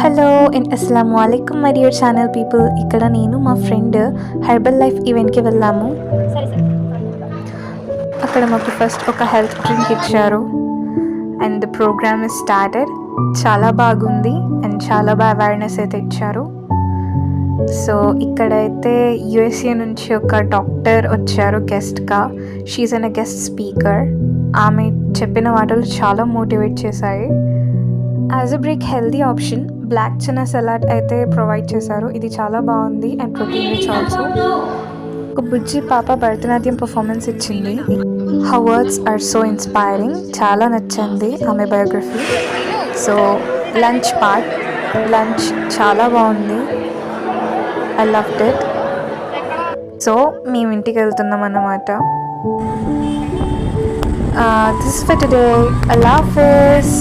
Hello and అస్సలాము అలైకుం my dear channel people. ఇక్కడ నేను మా ఫ్రెండ్ హెర్బల్ లైఫ్ ఈవెంట్కి వెళ్ళాము. అక్కడ మాకు ఫస్ట్ ఒక హెల్త్ డ్రింక్ ఇచ్చారు and the programme is started. చాలా బాగుంది అండ్ చాలా బాగా అవేర్నెస్ అయితే ఇచ్చారు. సో ఇక్కడైతే యుఎస్ఏ నుంచి ఒక డాక్టర్ వచ్చారు గెస్ట్గా. She an guest speaker. ఆమె చెప్పిన మాటలు చాలా మోటివేట్ చేశాయి. As a break healthy option black chana salad అయితే ప్రొవైడ్ చేశారు. ఇది చాలా బాగుంది అండ్ ప్రోటీన్ రిచ్ ఆల్సో. ఒక బుజ్జి పాప భరతనాట్యం పర్ఫార్మెన్స్ ఇచ్చింది. Her words are so inspiring. చాలా నచ్చింది ఆమె బయోగ్రఫీ. సో లంచ్ చాలా బాగుంది. I loved it. సో మేము ఇంటికి వెళ్తున్నాం అన్నమాట. This for today. Allah Hafiz.